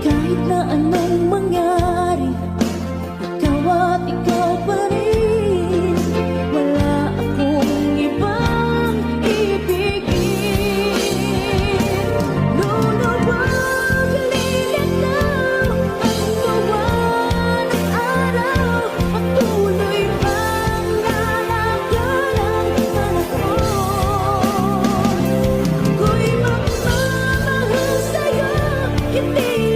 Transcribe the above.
Kahit na anong mangyari, ikaw at ikaw pa rin. Wala akong ibang ibigin. Luluwag, lilitaw ang gawa ng araw. Patuloy bang lalagan ang panahon? Ako'y magmamahal sa'yo, hindi